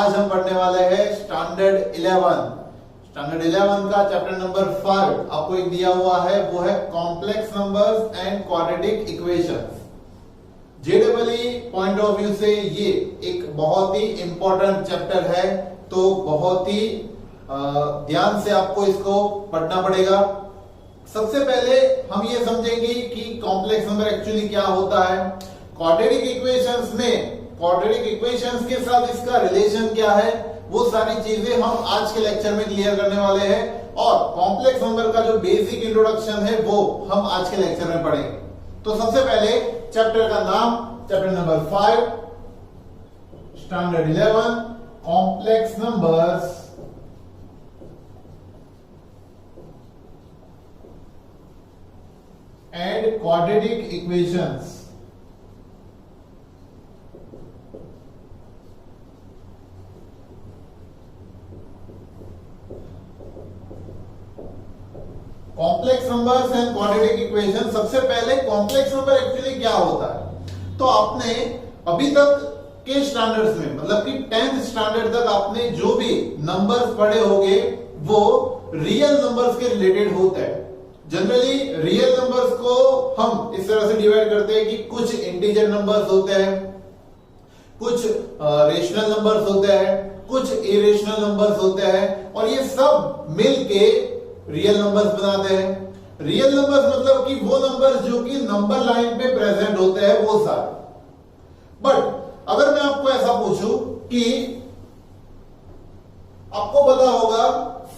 आज हम पढ़ने वाले हैं स्टैंडर्ड 11। स्टैंडर्ड 11 का चैप्टर नंबर 5 आपको एक दिया हुआ है, वो है complex numbers and quadratic equations. JW point of view से ये एक बहुत ही इंपॉर्टेंट चैप्टर है, तो बहुत ही ध्यान से आपको इसको पढ़ना पड़ेगा। सबसे पहले हम ये समझेंगे कि कॉम्प्लेक्स नंबर एक्चुअली क्या होता है, क्वाड्रेटिक इक्वेशंस में क्वाड्रेटिक इक्वेशंस के साथ इसका रिलेशन क्या है, वो सारी चीजें हम आज के लेक्चर में क्लियर करने वाले हैं। और कॉम्प्लेक्स नंबर का जो बेसिक इंट्रोडक्शन है वो हम आज के लेक्चर में पढ़ेंगे। तो सबसे पहले चैप्टर का नाम, chapter number 5 standard 11 complex numbers and quadratic equations. Complex numbers and quadratic equation. सबसे पहले कॉम्प्लेक्स नंबर एक्चुअली क्या होता है, तो आपने अभी तक के स्टैंडर्ड्स में, मतलब कि 10th स्टैंडर्ड तक आपने जो भी नंबर्स पढ़े होंगे वो रियल नंबर्स के रिलेटेड होता है। जनरली रियल नंबर्स को हम इस तरह से डिवाइड करते हैं कि कुछ इंटीजर नंबर्स होते हैं, कुछ रेशनल नंबर्स होते हैं, कुछ इरेशनल नंबर्स होते हैं, और ये सब मिलके रियल नंबर्स बनाते हैं। रियल नंबर्स मतलब कि वो नंबर्स जो कि नंबर लाइन पे प्रेजेंट होते हैं वो सारे। बट अगर मैं आपको ऐसा पूछूं कि आपको पता होगा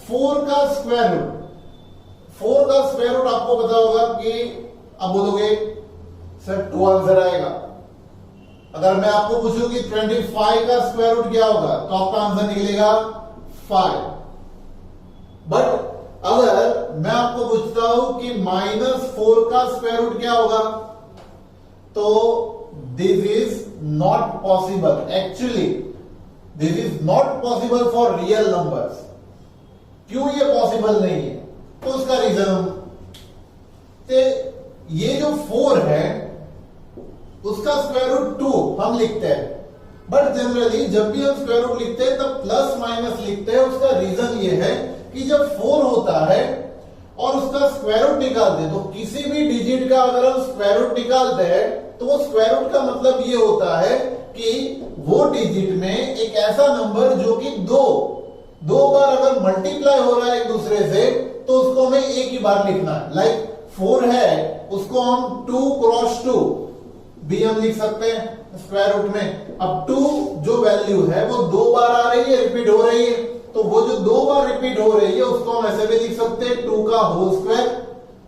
4 का स्क्वायर रूट, 4 का स्क्वायर रूट आपको पता होगा कि अब बोलोगे सर 2 आंसर आएगा। अगर मैं आपको पूछूं कि 25 का स्क्वायर रूट क्या होगा तो आपका आंसर निकलेगा 5। बट अगर मैं आपको पूछता हूं कि -4 का स्क्वायर रूट क्या होगा, तो this is not possible. Actually this is not possible for real numbers. क्यों ये पॉसिबल नहीं है, तो उसका रीजन, ये जो 4 है उसका स्क्वायर रूट 2 हम लिखते हैं, बट जनरली जब भी हम स्क्वायर रूट लिखते हैं तब प्लस माइनस लिखते हैं। उसका रीजन ये है कि जब 4 होता है और उसका स्क्वायर रूट निकालते हैं, तो किसी भी डिजिट का अगर हम स्क्वायर रूट निकालते हैं तो वो स्क्वायर रूट का मतलब ये होता है कि वो डिजिट में एक ऐसा नंबर जो कि दो बार अगर मल्टीप्लाई हो रहा है एक दूसरे से, तो उसको हमें एक ही बार लिखना है। लाइक 4 है, उसको हम 2 क्रॉस 2 भी हम लिख सकते हैं स्क्वायर रूट में। अब 2 जो वैल्यू है वो 2 बार आ रही है, रिपीट हो रही है, तो वो जो 2 बार रिपीट हो रही है उसको हम ऐसे भी लिख सकते हैं 2 का होल स्क्वायर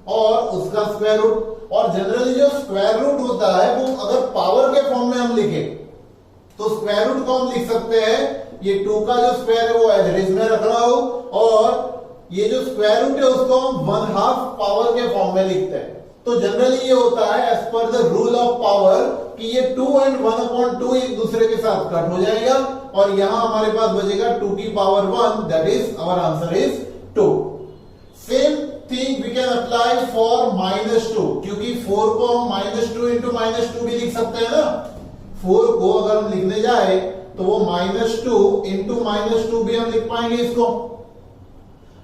और उसका स्क्वायर रूट। और जनरली जो स्क्वायर रूट होता है वो अगर पावर के फॉर्म में हम लिखे तो स्क्वायर रूट को हम लिख सकते हैं, ये 2 का जो स्क्वायर है वो एवरेज में रख रहा हो, और ये जो स्क्वायर रूट है उसको हम 1/2 पावर के फॉर्म में लिखते हैं। तो जनरली ये होता है as per the rule of power कि ये 2 and 1/2 एक दूसरे के साथ कट हो जाएगा, और यहां हमारे पास बचेगा 2 की power 1, that is our answer is 2। Same thing we can apply for -2, क्योंकि 4 को हम -2 into -2 भी लिख सकते हैं ना। 4 को अगर हम लिखने जाए तो वो -2 into -2 भी हम लिख पाएंगे इसको।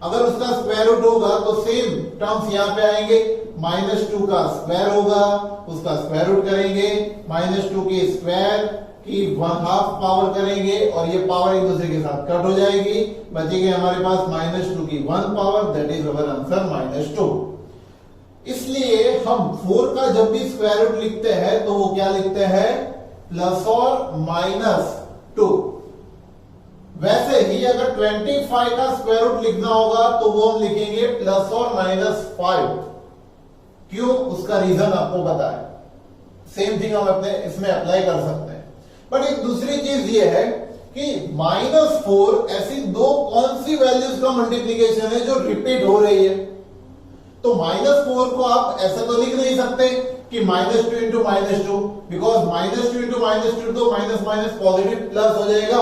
अगर उसका स्क्वायर रूट होगा तो सेम टर्म्स यहां पे आएंगे, -2 का स्क्वायर होगा, उसका स्क्वायर रूट करेंगे, -2 के स्क्वायर की 1/2 पावर करेंगे, और ये पावर एक दूसरे के साथ कट हो जाएगी, बचेगी हमारे पास -2 की 1 power, that is our answer -2। इसलिए हम 4 का जब भी स्क्वायर रूट लिखते हैं तो वो क्या लिखते हैं, प्लस और -2। वैसे ही अगर 25 का स्क्वायर रूट लिखना होगा तो वो हम लिखेंगे प्लस और -5। क्यों, उसका रीजन आपको पता है। सेम थिंग हम अपने इसमें अप्लाई कर सकते हैं। बट एक दूसरी चीज ये है कि -4 ऐसी दो कौन सी वैल्यूज का मल्टीप्लीकेशन है जो रिपीट हो रही है। तो -4 को आप ऐसा तो लिख नहीं सकते कि -2 into -2, बिकॉज -2 into -2 तो माइनस माइनस पॉजिटिव प्लस हो जाएगा,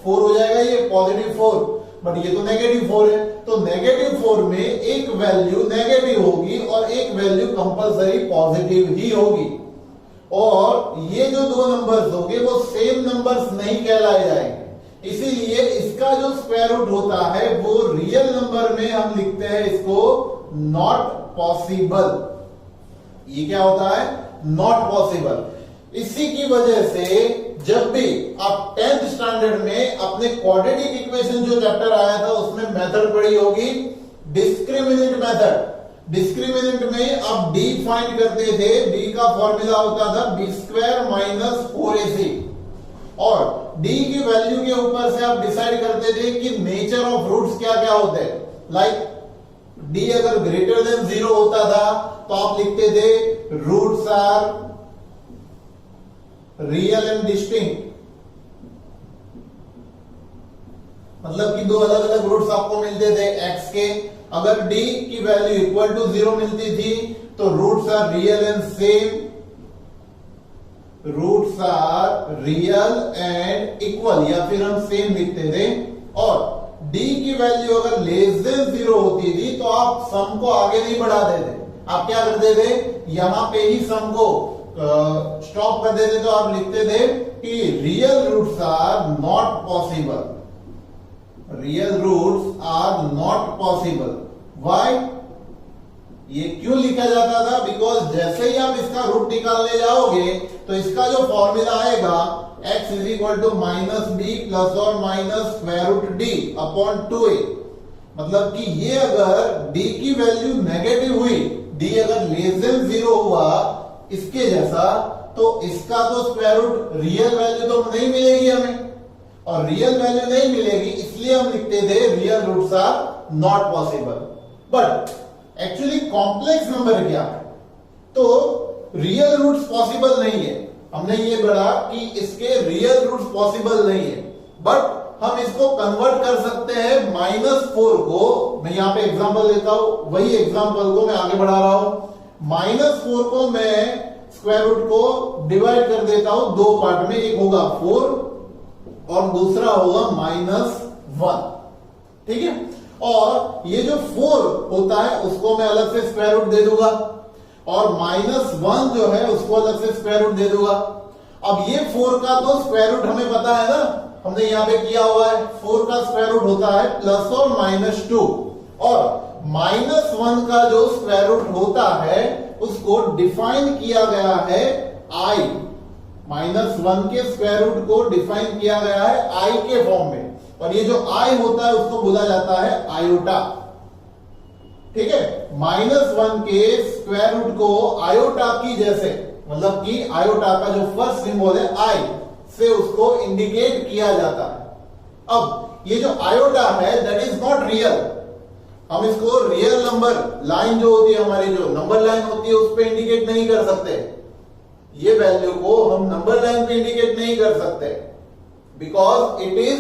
4 हो जाएगा, ये पॉजिटिव 4, बट ये तो नेगेटिव 4 है। तो नेगेटिव 4 में एक वैल्यू नेगेटिव होगी और एक वैल्यू कंपलसरी पॉजिटिव ही होगी, और ये जो दो नंबर्स होंगे वो सेम नंबर्स नहीं कहलाए जाएंगे। इसीलिए इसका जो स्क्वायर रूट होता है वो रियल नंबर में हम लिखते हैं इसको नॉट पॉसिबल। ये क्या होता है? Not possible. इसी की वजह से जब भी आप 10th स्टैंडर्ड में अपने क्वाड्रेटिक इक्वेशन जो चैप्टर आया था उसमें मेथड पढ़ी होगी, डिस्क्रिमिनेंट मेथड। डिस्क्रिमिनेंट में आप डी फाइंड करते थे, डी का फॉर्मूला होता था बी स्क्वायर माइनस 4ac, और डी की वैल्यू के ऊपर से आप डिसाइड करते थे कि नेचर ऑफ रूट्स क्या क्या होते हैं। लाइक डी अगर ग्रेटर देन 0 होता था तो आप लिखते थे roots are real and distinct, मतलब कि दो अलग अलग रूट्स आपको मिलते थे एक्स के। अगर डी की वैल्यू इक्वल टू 0 मिलती थी तो roots are real and same, roots are real and equal, या फिर हम सेम लिखते थे। और डी की वैल्यू अगर लेस देन 0 होती थी तो आप सम को आगे नहीं बढ़ाते थे, आप क्या करते थे, यहां पे ही सम को स्टॉप कर देते। तो आप लिखते थे कि real roots are not possible, real roots are not possible. Why? ये क्यों लिखा जाता था? बिकॉज जैसे ही आप इसका रूट निकालने जाओगे तो इसका जो फॉर्मूला आएगा x is equal to minus B plus और minus square root D upon 2a, मतलब कि ये अगर d की वैल्यू नेगेटिव हुई, d अगर लेस देन 0 हुआ इसके जैसा, तो इसका तो स्क्वायर रूट रियल वैल्यू तो नहीं मिलेगी हमें, और रियल वैल्यू नहीं मिलेगी, इसलिए हम लिखते थे real roots are not possible. But actually complex number क्या है? तो रियल रूट्स पॉसिबल नहीं है, हमने ये पढ़ा कि इसके रियल रूट्स पॉसिबल नहीं है, बट हम इसको कन्वर्ट कर सकते हैं -4 को। मैं यहां पे एग्जांपल लेता हूं, वही एग्जांपल को मैं आगे बढ़ा रहा हूं। -4 को मैं स्क्वायर रूट को डिवाइड कर देता हूं दो पार्ट में, एक होगा 4 और दूसरा होगा -1, ठीक है। और ये जो 4 होता है उसको मैं अलग से स्क्वायर रूट दे दूंगा, और -1 जो है उसको अलग से स्क्वायर रूट दे दूंगा। अब ये 4 का तो स्क्वायर रूट हमें पता है ना, हमने यहां पे किया हुआ है। 4 का स्क्वायर रूट होता है प्लस और -2, और -1 का जो स्क्वायर रूट होता है उसको डिफाइन किया गया है i। -1 के स्क्वायर रूट को डिफाइन किया गया है i के फॉर्म में, और ये जो i होता है उसको बोला जाता है आयोटा, ठीक है। -1 के स्क्वायर रूट को आयोटा की जैसे, मतलब कि आयोटा का जो फर्स्ट सिंबल है i से उसको इंडिकेट किया जाता है। अब ये जो आयोटा है दैट इज नॉट रियल, हम इसको रियल नंबर लाइन जो होती है हमारी, जो नंबर लाइन होती है उस पर इंडिकेट नहीं कर सकते। ये वैल्यू को हम नंबर लाइन पे इंडिकेट नहीं कर सकते, बिकॉज इट इज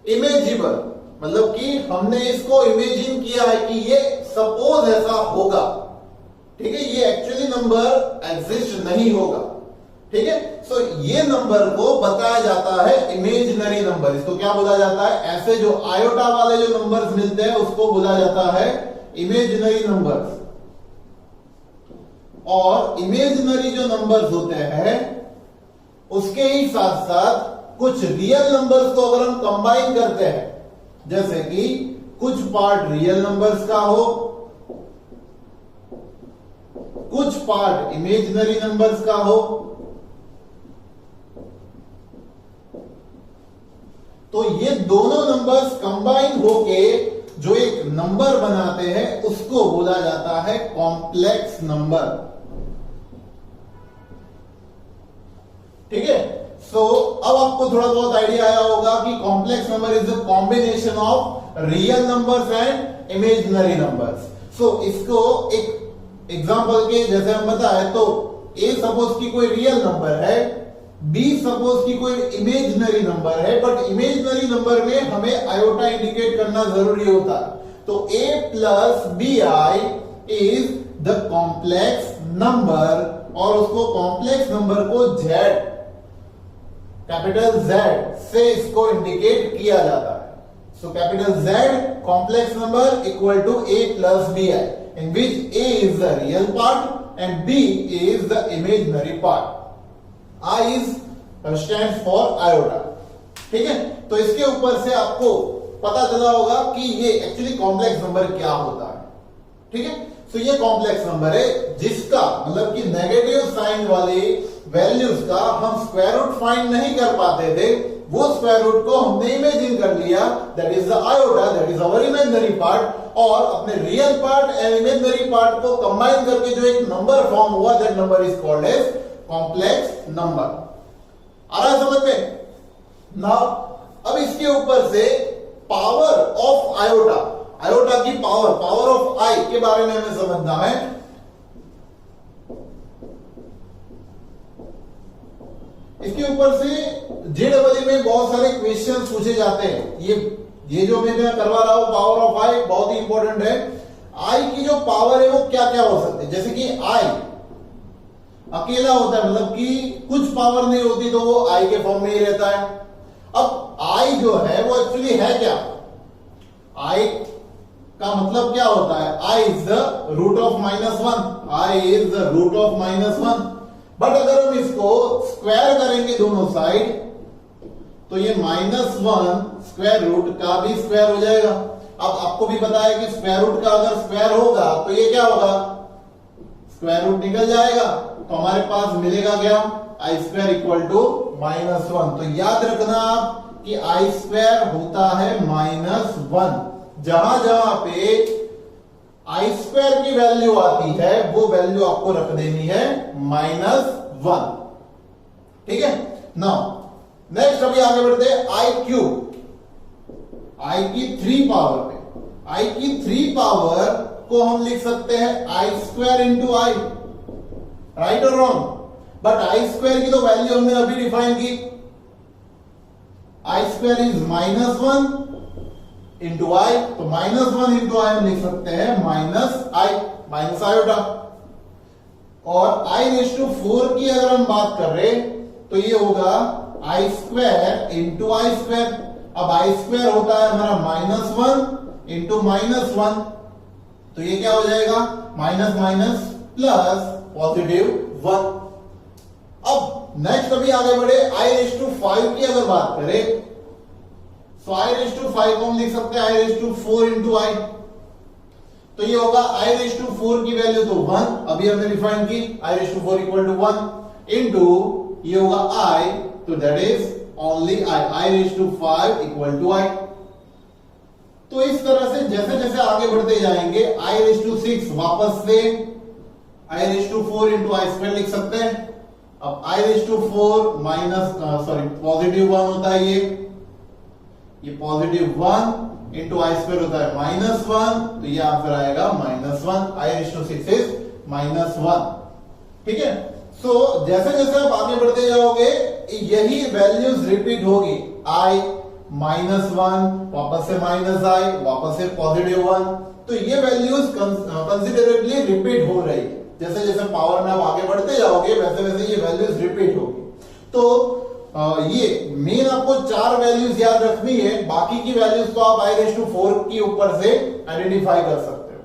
इमेजिबल, मतलब कि हमने इसको इमेजिन किया है कि ये सपोज ऐसा होगा, ठीक है। ये एक्चुअली नंबर एग्जिस्ट नहीं होगा, ठीक है। सो ये नंबर को बताया जाता है इमेजिनरी नंबर। इसको क्या बोला जाता है? ऐसे जो आयोटा वाले जो नंबर्स मिलते हैं उसको बोला जाता है इमेजिनरी नंबर्स। और इमेजिनरी जो नंबर्स होते हैं उसके ही साथ साथ कुछ रियल नंबर्स को अगर हम कंबाइन करते हैं, जैसे कि कुछ पार्ट रियल नंबर्स का हो, कुछ पार्ट इमेजिनरी नंबर्स का हो, तो ये दोनों नंबर्स कंबाइन होके जो एक नंबर बनाते हैं उसको बोला जाता है कॉम्प्लेक्स नंबर, ठीक है। सो अब आपको थोड़ा बहुत आइडिया आया होगा कि complex number is the combination of real numbers and imaginary numbers. So इसको एक एग्जांपल के जैसे हम बताए तो ए सपोज की कोई रियल नंबर है, बी सपोज की कोई इमेजिनरी नंबर है, बट इमेजिनरी नंबर में हमें आयोटा इंडिकेट करना जरूरी होता है। तो a plus B I is the complex number, और उसको कॉम्प्लेक्स नंबर को z, कैपिटल Z से इसको इंडिकेट किया जाता है। So capital Z complex number equal to a plus B I, in which a is the real part and b is the imaginary part. I is stands for iota. ठीक है, तो इसके ऊपर से आपको पता चला होगा कि ये एक्चुअली कॉम्प्लेक्स नंबर क्या होता है। ठीक है, तो ये कॉम्प्लेक्स नंबर है जिसका मतलब कि नेगेटिव साइन वाली वैल्यूज का हम स्क्वायर रूट फाइंड नहीं कर पाते थे, वो स्क्वायर रूट को हमने इमेजिन कर लिया, that is the iota, that is our imaginary part, और अपने real part and imaginary part को कंबाइन करके जो एक नंबर फॉर्म हुआ, that number is called as complex number. आ रहा है समझ में? नाउ अब इसके ऊपर से पावर ऑफ आयोटा, आयोटा की पावर, पावर ऑफ आई के बारे में हमें समझना है। इसके ऊपर से जेडबलई में बहुत सारे क्वेश्चंस पूछे जाते हैं। ये जो मैं करवा रहा हूं पावर ऑफ आई बहुत ही इंपॉर्टेंट है। आई की जो पावर है वो क्या क्या हो सकती है, जैसे कि आई अकेला होता है, मतलब कि कुछ पावर नहीं होती तो वो आई के फॉर्म में ही रहता है। अब आई जो है वो एक्चुअली है क्या, आई का मतलब क्या होता है, i is the root of -1, i is the root of -1। But अगर हम इसको स्क्वायर करेंगे दोनों साइड तो ये -1 स्क्वायर रूट का भी स्क्वायर हो जाएगा। अब आपको भी पता है कि स्क्वायर रूट का अगर स्क्वायर होगा तो ये क्या होगा, स्क्वायर रूट निकल जाएगा, तो हमारे पास मिलेगा क्या, आई स्क्वायर इक्वल टू -1। तो याद रखना कि आई स्क्वायर होता है -1। जहां जहां पे आई स्क्वायर की वैल्यू आती है वो वैल्यू आपको रख देनी है -1। ठीक है, नाउ नेक्स्ट अभी आगे बढ़ते हैं आई क्यूब, आई की 3 पावर पे, आई की 3 पावर को हम लिख सकते हैं आई स्क्वायर इंटू आई, राइट और रॉन्ग? बट आई स्क्वायर की तो वैल्यू हमने अभी डिफाइन की, आई स्क्वायर इज -1 इंटू आई, तो -1 इंटू आई हम लिख सकते हैं माइनस आयोटा। और i⁴ की अगर हम बात कर रहे तो ये होगा आई स्क्वायर इंटू आई स्क्वायर। अब आई स्क्वायर होता है हमारा -1 इंटू -1, तो ये क्या हो जाएगा, माइनस माइनस प्लस +1। अब नेक्स्ट अभी आगे बढ़े, i⁵ की अगर बात करें तो i⁵ को हम लिख सकते हैं i⁴ इंटू आई, तो ये होगा i⁴ की वैल्यू तो 1 अभी हमने डिफाइन की, i⁴ इक्वल टू 1 इंटू ये होगा i, तो that is only i⁵ equal to i. तो इस तरह से जैसे जैसे आगे बढ़ते जाएंगे i⁶ वापस से i⁴ इंटू आई स्क्वायर लिख सकते हैं। अब i⁴ +1 होता है, ये +1 इंटू आई स्क्वायर होता है -1, तो ये आंसर आएगा -1, i⁵ इज -1। ठीक है, सो जैसे जैसे आप आगे बढ़ते जाओगे यही वैल्यूज रिपीट होगी, i -1 वापस से -i वापस से +1, तो ये वैल्यूज कंसिडरेबली रिपीट हो रही है। जैसे जैसे पावर में आप आगे बढ़ते जाओगे वैसे वैसे ये वैल्यूज रिपीट होगी। तो ये मेन आपको 4 वैल्यूज याद रखनी है, बाकी की वैल्यूज तो आप i⁴ की ऊपर से आइडेंटिफाई कर सकते हो।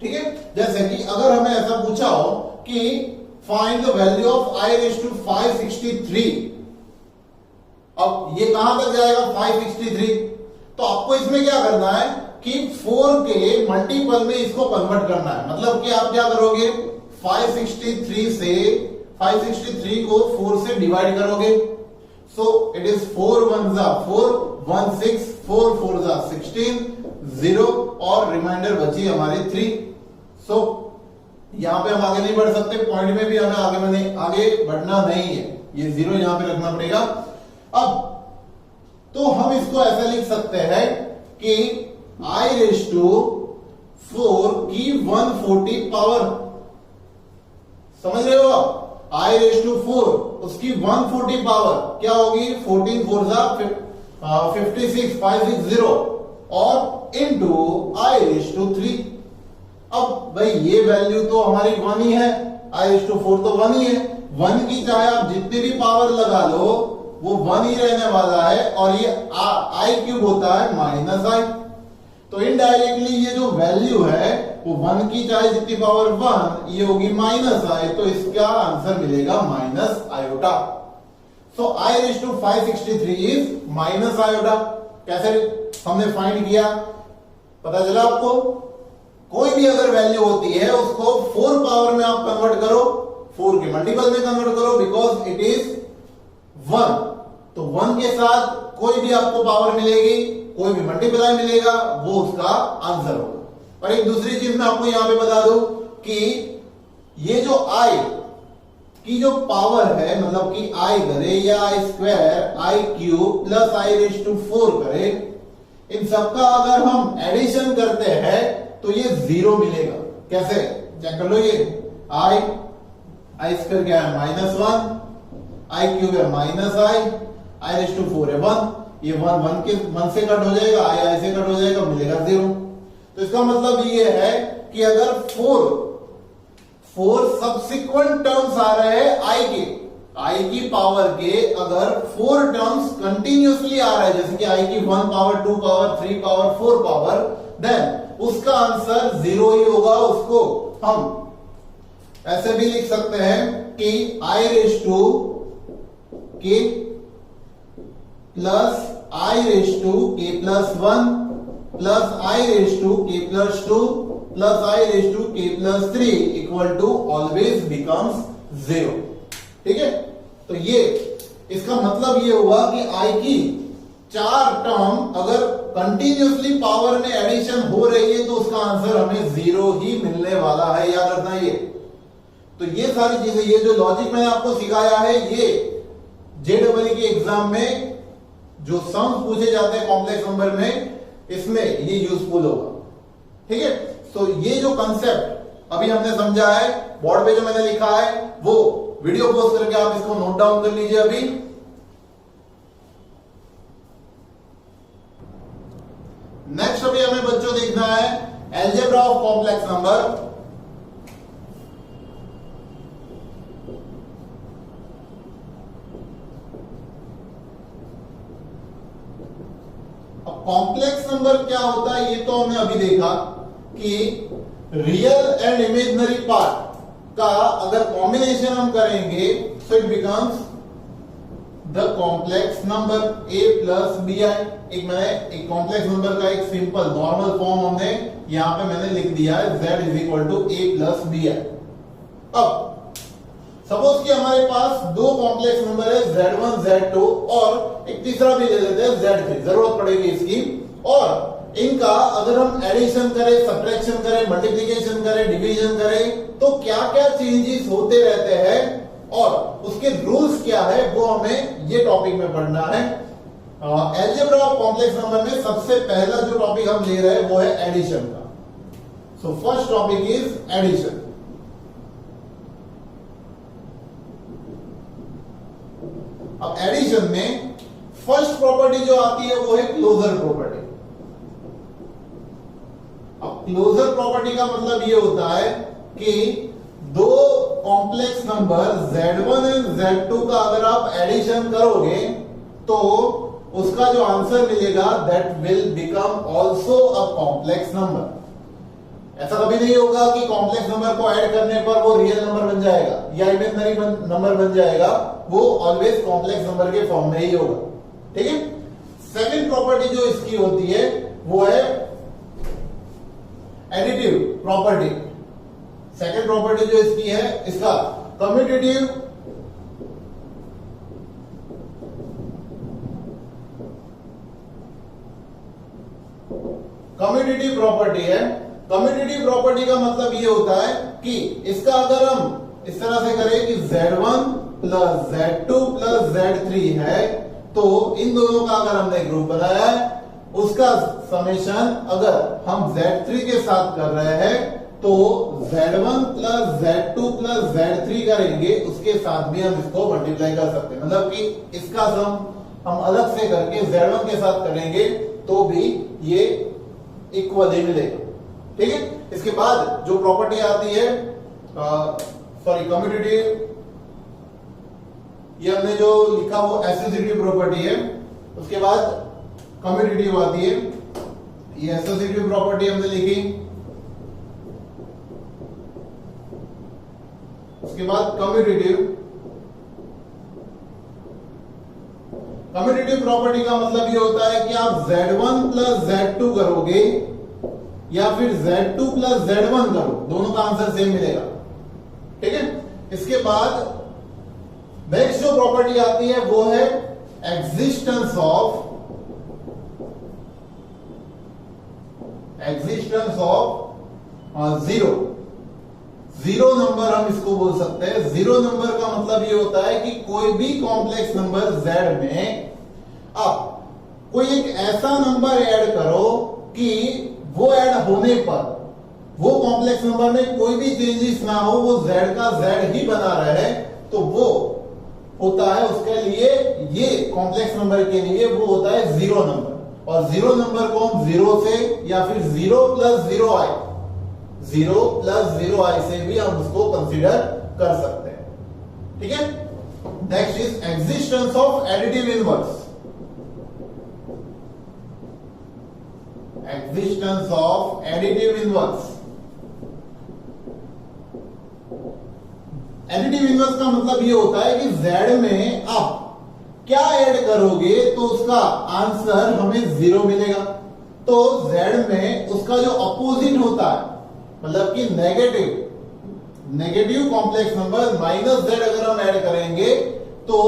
ठीक है, जैसे कि अगर हमें ऐसा पूछा हो कि find the value of i⁵ अब ये कहां तक जाएगा 563, तो आपको इसमें क्या करना है कि 4 के मल्टीपल में इसको कन्वर्ट करना है। मतलब कि आप क्या करोगे, 563 को 4 से डिवाइड करोगे, सो इट इज 4 1 4 1 6 4 4 16 0 और रिमाइंडर बची हमारी 3। सो यहां पे हम आगे नहीं बढ़ सकते, पॉइंट में भी हमें आगे बढ़ना नहीं है, ये 0 यहां पे रखना पड़ेगा। अब तो हम इसको ऐसे लिख सकते हैं कि i⁴ की 140 पावर, समझ रहे हो आप, i⁴ उसकी 140 पावर क्या होगी, 14 4 56 560 और इंटू i⁵ अब भाई ये वैल्यू तो हमारी 1 ही है, i⁴ तो 1 ही है, 1 की चाहे आप जितनी भी पावर लगा लो वो 1 ही रहने वाला है, और ये i³ होता है -i, तो इनडायरेक्टली ये जो वैल्यू है वो 1 की चाहे जितनी पावर 1 ये होगी -i, तो इसका आंसर मिलेगा -i। So i raise to 563 is minus iota. कैसे हमने फाइंड किया, पता चला आपको? कोई भी अगर वैल्यू होती है उसको 4 पावर में आप कन्वर्ट करो, 4 के मल्टीपल में कन्वर्ट करो, बिकॉज इट इज 1। तो 1 के साथ कोई भी आपको पावर मिलेगी, कोई भी मल्टीप्लाई मिलेगा, वो उसका आंसर होगा। और एक दूसरी चीज मैं आपको यहां पे बता दूं कि ये जो आई की जो पावर है, मतलब कि आई करे या i square, i cube plus i raise to 4 करे, इन सबका अगर हम एडिशन करते हैं तो ये 0 मिलेगा। कैसे चेक कर लो, ये आई स्क्वायर क्या है -1, आई क्यूब है -आई रेज टू 4 है 1, ये 1 से कट हो जाएगा, आई से कट हो जाएगा, मिलेगा 0। तो इसका मतलब ये है कि अगर 4 सब्सिक्वेंट टर्म्स आ रहे हैं आई की पावर के, अगर 4 टर्म्स कंटिन्यूसली आ रहा है, जैसे कि आई की 1 power 2 power 3 power 4 power, then उसका आंसर 0 ही होगा। उसको हम ऐसे भी लिख सकते हैं कि i raise to k plus i raise to k plus 1 plus i raise to k plus 2 plus i raise to k plus 3 equal to always becomes 0। ठीक है, तो ये इसका मतलब ये हुआ कि आई की 4 टर्म अगर कंटिन्यूसली पावर में एडिशन हो रही है तो उसका आंसर हमें 0 ही मिलने वाला है, याद रखना ये। तो ये सारी चीजें, ये जो लॉजिक मैंने आपको सिखाया है, ये जेईई के एग्जाम में जो सम्स पूछे जाते हैं कॉम्प्लेक्स नंबर में, इसमें ये यूजफुल होगा। ठीक है, तो ये जो कंसेप्ट अभी हमने समझा है, बोर्ड पे जो मैंने लिखा है वो वीडियो पॉज करके आप इसको नोट डाउन कर लीजिए। अभी नेक्स्ट अभी हमें बच्चों देखना है अलजेब्रा ऑफ कॉम्प्लेक्स नंबर। अब कॉम्प्लेक्स नंबर क्या होता है ये तो हमने अभी देखा कि रियल एंड इमेजिनरी पार्ट का अगर कॉम्बिनेशन हम करेंगे so it becomes the complex number a plus B i. एक कॉम्प्लेक्स नंबर का एक सिंपल नॉर्मल फॉर्म हमने यहां पे मैंने लिख दिया है, z is equal to a plus B i. अब सपोज कि हमारे पास 2 कॉम्प्लेक्स नंबर है z1 z2 और एक तीसरा भी ले लेते हैं z3, जरूरत पड़ेगी इसकी। और इनका अगर हम एडिशन करें, सब्ट्रैक्शन करें, मल्टीप्लिकेशन करें, डिवीजन करें तो क्या क्या चेंजेस होते रहते हैं और उसके रूल्स क्या है वो हमें ये टॉपिक में पढ़ना है। अलजेब्रा ऑफ कॉम्प्लेक्स नंबर में सबसे पहला जो टॉपिक हम ले रहे हैं वो है एडिशन का। So first topic is addition. अब एडिशन में फर्स्ट प्रॉपर्टी जो आती है वो है क्लोजर प्रॉपर्टी। अब क्लोजर प्रॉपर्टी का मतलब ये होता है कि 2 complex number z1 and z2 का अगर आप एडिशन करोगे तो उसका जो आंसर मिलेगा that will become also a complex number. ऐसा कभी नहीं होगा कि कॉम्प्लेक्स नंबर को ऐड करने पर वो रियल नंबर बन जाएगा या इमेजिनरी नंबर बन जाएगा, वो ऑलवेज कॉम्प्लेक्स नंबर के फॉर्म में ही होगा। ठीक है, सेकंड प्रॉपर्टी जो इसकी होती है वो है एडिटिव प्रॉपर्टी। सेकंड प्रॉपर्टी जो इसकी है इसका कम्यूटेटिव प्रॉपर्टी है। कम्यूटेटिव प्रॉपर्टी का मतलब ये होता है कि इसका अगर हम इस तरह से करें कि z1 plus z2 plus z3 है तो इन दोनों का अगर हमने ग्रुप बनाया है उसका समेशन अगर हम z3 के साथ कर रहे हैं तो z1 plus z2 plus z3 करेंगे, उसके साथ भी हम इसको मल्टीप्लाई कर सकते हैं। मतलब कि इसका सम हम अलग से करके z1 के साथ करेंगे तो भी ये इक्वल ही मिलेगा। ठीक है, इसके बाद जो प्रॉपर्टी आती है कम्यूटेटिव, ये हमने जो लिखा वो एसोसिएटिव प्रॉपर्टी है। उसके बाद कम्यूटेटिव आती है, ये एसोसिएटिव प्रॉपर्टी हमने लिखी। उसके बाद कम्यूटेटिव, कम्यूटेटिव प्रॉपर्टी का मतलब ये होता है कि आप Z1 प्लस Z2 करोगे या फिर Z2 प्लस Z1 करो, दोनों का आंसर सेम मिलेगा। ठीक है, इसके बाद नेक्स्ट जो प्रॉपर्टी आती है वो है existence of zero. Zero number हम इसको बोल सकते हैं। जीरो नंबर का मतलब ये होता है कि कोई भी कॉम्प्लेक्स नंबर Z में आप कोई एक ऐसा नंबर ऐड करो कि वो ऐड होने पर वो कॉम्प्लेक्स नंबर में कोई भी चेंजेस ना हो, वो Z का Z ही बना रहे, तो वो होता है उसके लिए, ये कॉम्प्लेक्स नंबर के लिए वो होता है जीरो नंबर। और जीरो नंबर को हम जीरो से या फिर जीरो प्लस जीरो आई से भी हम उसको कंसीडर कर सकते हैं। ठीक है, next is existence of additive inverse. Existence of additive inverse. Additive inverse का मतलब ये होता है कि Z में आप क्या ऐड करोगे तो उसका आंसर हमें जीरो मिलेगा। तो Z में उसका जो अपोजिट होता है, मतलब कि negative complex number minus Z अगर हम ऐड करेंगे तो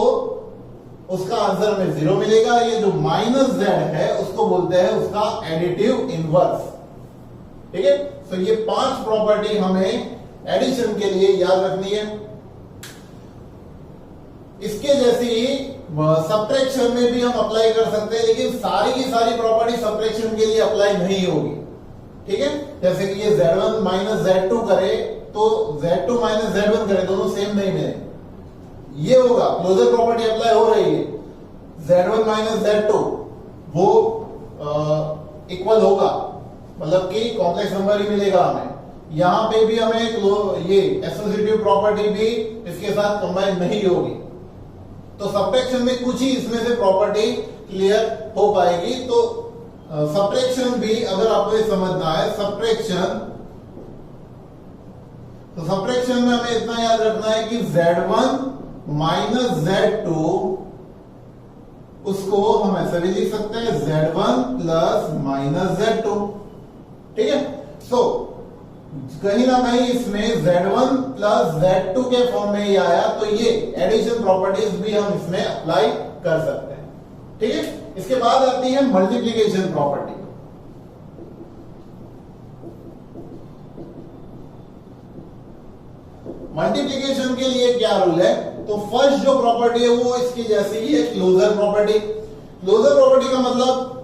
उसका आंसर हमें जीरो मिलेगा। ये जो माइनस Z है उसको बोलते हैं उसका एडिटिव इनवर्स। ठीक है, तो ये 5 प्रॉपर्टी हमें एडिशन के लिए याद रखनी है। इसके जैसी सब्ट्रैक्शन में भी हम अप्लाई कर सकते हैं, लेकिन सारी की सारी प्रॉपर्टी सब्ट्रैक्शन के लिए अप्लाई नहीं होगी। ठीक है, जैसे कि ये Z1 माइनस Z2 करे तो Z2 माइनस Z1 करे, दोनों सेम नहीं मिले, ये होगा। क्लोजर प्रॉपर्टी अप्लाई हो रही है, Z1 माइनस Z2 वो इक्वल होगा, मतलब कि कॉम्प्लेक्स नंबर ही मिलेगा हमें। यहां पे भी हमें ये एसोसिएटिव प्रॉपर्टी भी इसके साथ कंबाइन नहीं होगी। तो सब्ट्रैक्शन में कुछ ही इसमें से प्रॉपर्टी क्लियर हो पाएगी। तो सब्ट्रैक्शन भी अगर आपको ये समझना है, तो सब्ट्रैक्शन में हमें इतना याद रखना है कि Z1 माइनस Z2 उसको हम ऐसे भी लिख सकते हैं Z1 प्लस माइनस Z2। ठीक है, सो कहीं ना कहीं इसमें Z1 प्लस Z2 के फॉर्म में ही आया, तो ये एडिशन प्रॉपर्टीज भी हम इसमें अप्लाई कर सकते हैं। ठीक है, इसके बाद आती है मल्टीप्लिकेशन प्रॉपर्टी। मल्टीप्लिकेशन के लिए क्या रूल है, तो फर्स्ट जो प्रॉपर्टी है वो इसकी जैसी ही है, क्लोजर प्रॉपर्टी। क्लोजर प्रॉपर्टी का मतलब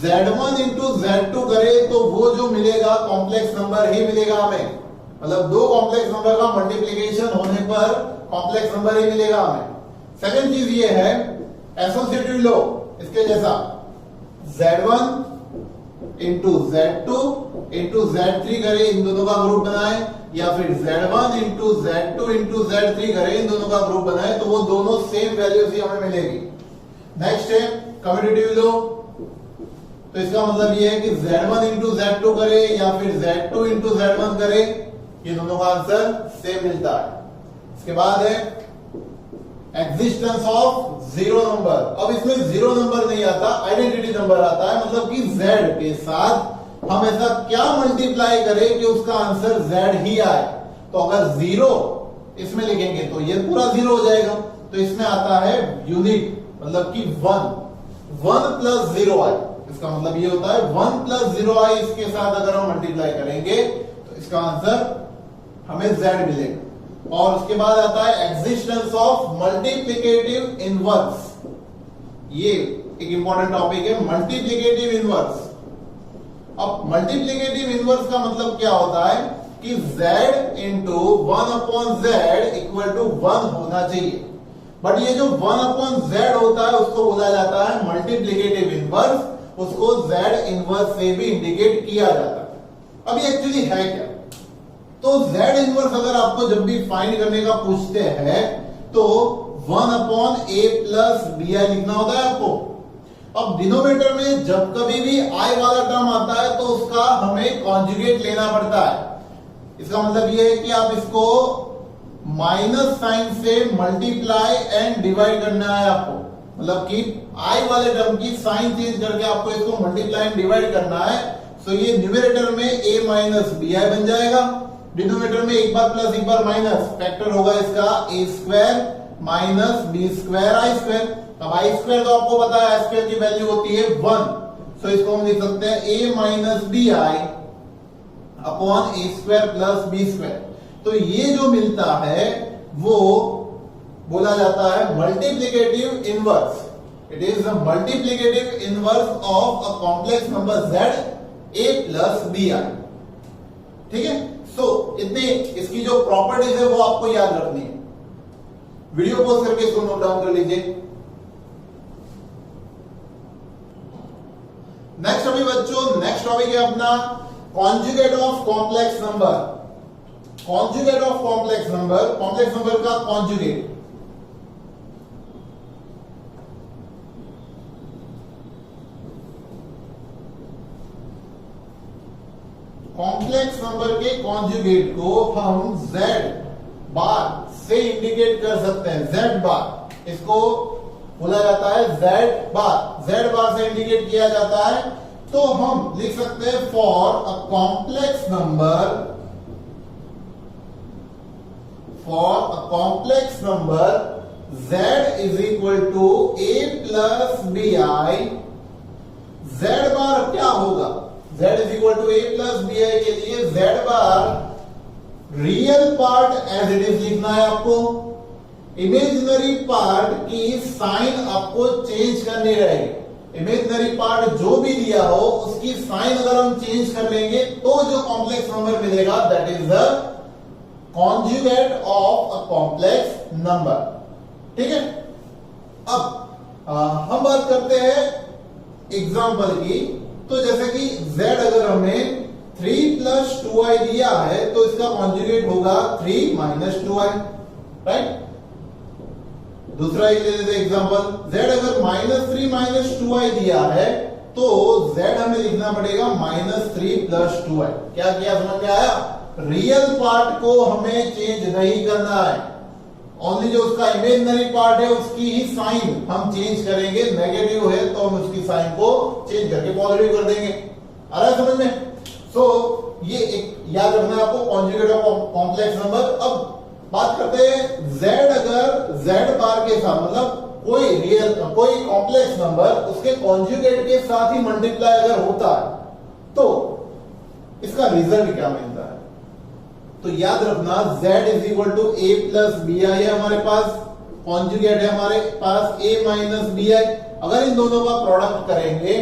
Z1 इंटू Z2 करे तो वो जो मिलेगा कॉम्प्लेक्स नंबर ही मिलेगा हमें, मतलब दो कॉम्प्लेक्स नंबर का मल्टीप्लिकेशन होने पर कॉम्प्लेक्स नंबर ही मिलेगा हमें। सेकंड चीज ये है एसोसिएटिव लॉ, इसके जैसा Z1 into Z2 into Z3 करे, इन दोनों का ग्रुप बनाए, या फिर Z1 into Z2 into Z3 करे, इन दोनों का ग्रुप बनाए, तो वो दोनों सेम वैल्यूज ही हमें मिलेगी। नेक्स्ट है कम्यूटेटिव लॉ, तो इसका मतलब ये है कि Z1 इंटू Z2 करे या फिर Z2 इंटू Z1 करे, ये दोनों का आंसर सेम मिलता है। इसके बाद है एग्जिस्टेंस ऑफ जीरो नंबर। अब इसमें जीरो नंबर नहीं आता, आइडेंटिटी नंबर आता है, मतलब कि Z के साथ हम ऐसा क्या मल्टीप्लाई करें कि उसका आंसर Z ही आए। तो अगर जीरो इसमें लिखेंगे तो ये पूरा जीरो हो जाएगा। तो इसमें आता है यूनिट, मतलब कि 1 प्लस जीरो आई, इसका मतलब ये होता है 1 प्लस जीरो आई, इसके साथ अगर हम मल्टीप्लाई करेंगे तो इसका आंसर हमें Z मिलेगा। और उसके बाद आता है एग्जिस्टेंस ऑफ मल्टीप्लिकेटिव इनवर्स। ये एक इंपॉर्टेंट टॉपिक है, मल्टीप्लिकेटिव इनवर्स। अब मल्टीप्लिकेटिव इनवर्स का मतलब क्या होता है कि Z into 1 upon Z equal to 1 होना चाहिए, बट ये जो 1 अपॉन Z होता है उसको बोला जाता है मल्टीप्लिकेटिव इनवर्स, उसको Z इनवर्स से भी इंडिकेट किया जाता है। अब ये एक्चुअली है क्या, तो Z इनवर्स अगर आपको जब भी फाइंड करने का पूछते हैं तो 1 अपॉन A प्लस BI लिखना होता है आपको। अब डिनोमिनेटर में जब कभी भी I वाला टर्म आता है तो उसका हमें कॉन्जुगेट लेना पड़ता है। इसका मतलब यह है कि आप इसको माइनस साइन से मल्टीप्लाई एंड डिवाइड करना है आपको, मतलब कि आई वाले टर्म की साइन चेंज करके आपको इसको मल्टीप्लाई एंड डिवाइड करना है। सो ये न्यूमरेटर में a माइनस बी आई बन जाएगा, डिनोमिनेटर में एक बार प्लस एक बार माइनस, फैक्टर होगा इसका a square minus b square i square. अब आई स्क्वायर तो आपको पता है स्क्वायर की वैल्यू होती है 1, सो इसको हम लिख सकते हैं a minus b i upon a square plus b square. तो ये जो मिलता है वो बोला जाता है multiplicative inverse. It is the multiplicative inverse of a complex number z a plus B i. ठीक है, सो इतने इसकी जो प्रॉपर्टीज है वो आपको याद रखनी है। वीडियो पॉज करके इसको नोट डाउन कर लीजिए। नेक्स्ट अभी बच्चों नेक्स्ट टॉपिक है अपना conjugate of complex number. Conjugate of complex number, complex number का कॉन्जुगेट। कॉम्प्लेक्स नंबर के कॉन्जुगेट को हम z बार से इंडिकेट कर सकते हैं। z बार इसको बोला जाता है z बार से इंडिकेट किया जाता है। तो हम लिख सकते हैं for a complex number z is equal to a plus B i. z bar क्या होगा, z is equal to a plus B i के लिए z bar real part as it is लिखना है आपको। इमेजिनरी पार्ट की sign आपको change करनी रहेगी। इमेजिनरी पार्ट जो भी दिया हो उसकी साइन अगर हम चेंज कर लेंगे तो जो कॉम्प्लेक्स नंबर मिलेगा that is the conjugate of a complex number. ठीक है, अब हम बात करते हैं एग्जाम्पल की। तो जैसे कि z अगर हमें 3 प्लस 2i दिया है तो इसका कॉन्जुगेट होगा 3 माइनस 2i, राइट। दूसरा एक ले लेते एग्जांपल, z अगर -3 माइनस 2i दिया है तो z हमें लिखना पड़ेगा -3 प्लस 2i। क्या किया, समझ में आया? रियल पार्ट को हमें चेंज नहीं करना है, ओनली जो उसका इमेजिनरी पार्ट है उसकी ही साइन हम चेंज करेंगे। नेगेटिव है तो हम उसकी साइन को चेंज करके पॉजिटिव कर देंगे। आ रहा है समझ में? सो ये एक याद रखना है आपको, कॉन्जुगेट ऑफ कॉम्प्लेक्स नंबर। अब बात करते हैं z अगर z बार के साथ, मतलब कोई कॉम्प्लेक्स नंबर उसके कॉन्जुगेट के साथ ही मल्टीप्लाई अगर होता है तो इसका रिजल्ट क्या मिलता है। तो याद रखना z is equal to a plus B i है हमारे पास, कॉन्जुगेट है हमारे पास a माइनस बी आई। अगर इन दोनों का प्रोडक्ट करेंगे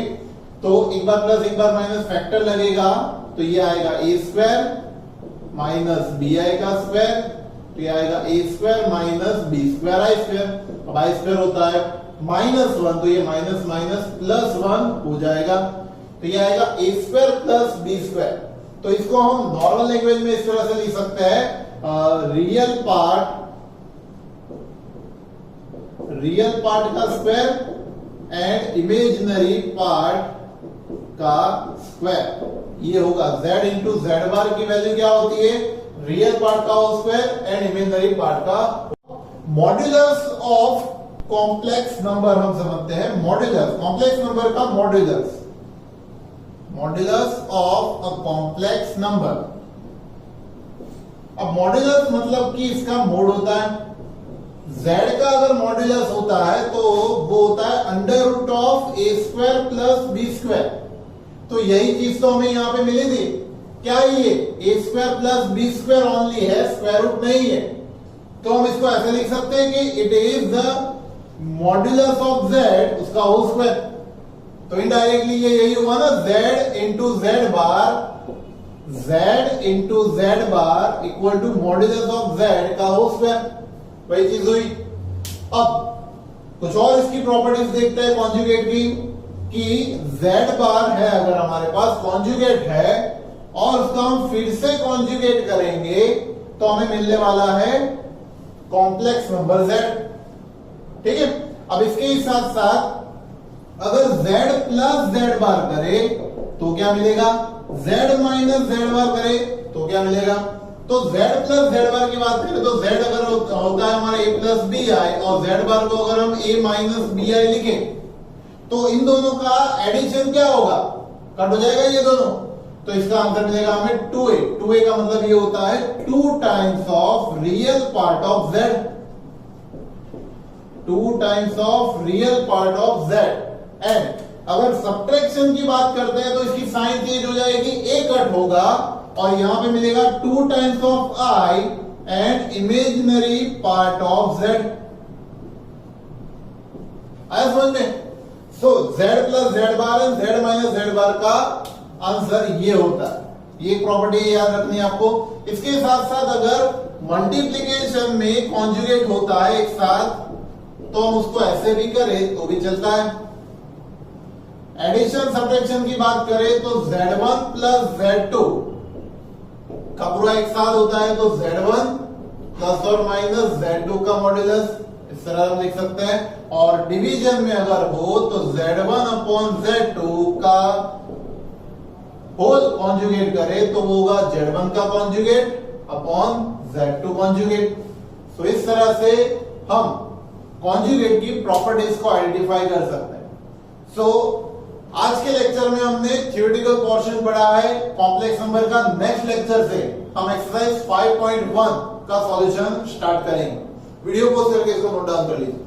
तो एक बार प्लस एक बार माइनस फैक्टर लगेगा तो ये आएगा a square minus b i का स्क्वायर, तो ये आएगा a square minus b square i square. अब आई स्क्वायर होता है -1 तो ये माइनस माइनस प्लस 1 हो जाएगा, तो ये आएगा a square plus b square. तो इसको हम नॉर्मल लैंग्वेज में इस तरह से लिख सकते हैं, रियल पार्ट का स्क्वायर एंड इमेजिनरी पार्ट का स्क्वायर। ये होगा z इंटू जेड बार की वैल्यू क्या होती है, रियल पार्ट का स्क्वायर एंड इमेजिनरी पार्ट का। मॉड्यूलस ऑफ कॉम्प्लेक्स नंबर हम समझते हैं, मॉड्यूलस कॉम्प्लेक्स नंबर का modulus of a complex number. अब मॉड्यूलस मतलब कि इसका मोड होता है, z का अगर मॉड्यूलस होता है तो वो होता है under root of a square plus b square. तो यही चीज तो हमें यहां पे मिली थी, क्या ये a square plus b square only है, स्क्वायर रूट नहीं है। तो हम इसको ऐसे लिख सकते हैं कि it is the modulus of z उसका होल स्क्वायर। तो इनडायरेक्टली ये यही हुआ ना, z into z bar equal to modulus of z का होल स्क्वायर, वही चीज हुई। अब कुछ और इसकी प्रॉपर्टीज देखते हैं कॉन्जुगेट की, कि z बार है अगर हमारे पास कॉन्जुगेट है और उसका हम फिर से कॉन्जुगेट करेंगे तो हमें मिलने वाला है कॉम्प्लेक्स नंबर z। ठीक है, अब इसके ही साथ साथ अगर z प्लस z बार करे तो क्या मिलेगा, z माइनस z बार करे तो क्या मिलेगा। तो z प्लस z बार की बात करें तो z अगर होता है हमारा a प्लस बी आई और z बार को अगर हम a माइनस बी आई लिखें तो इन दोनों का एडिशन क्या होगा, कट हो जाएगा ये दोनों। तो इसका आंसर मिलेगा हमें 2a। 2a का मतलब ये होता है 2 times of real part of z, 2 times of real part of z। And अगर सब्ट्रैक्शन की बात करते हैं तो इसकी साइन चेंज हो जाएगी, a कट होगा और यहां पे मिलेगा 2 times of i and imaginary part of z। आया समझ में? सो z plus z bar and z minus z बार का आंसर ये होता है। ये प्रॉपर्टी याद रखनी है आपको। इसके साथ साथ अगर मल्टीप्लीकेशन में कॉन्जुगेट होता है एक साथ तो हम उसको ऐसे भी करें तो भी चलता है। एडिशन सब्ट्रैक्शन की बात करें तो z1 प्लस z2 का पूरा एक साथ होता है तो z1 प्लस और माइनस z2 का मॉड्यूलस, इस तरह हम लिख सकते हैं। और डिवीजन में अगर हो तो z1 अपॉन z2 का होल कॉन्जुगेट करें तो वो होगा z1 का कॉन्जुगेट अपॉन z2 कॉन्जुगेट। तो इस तरह से हम कॉन्जुगेट की प्रॉपर्टीज को आइडेंटिफाई कर सकते हैं। सो आज के लेक्चर में हमने थ्योरेटिकल पोर्शन पढ़ा है कॉम्प्लेक्स नंबर का। नेक्स्ट लेक्चर से हम एक्सरसाइज 5.1 का सॉल्यूशन स्टार्ट करेंगे। वीडियो पोस्ट करके इसको नोट डाउन कर लीजिए।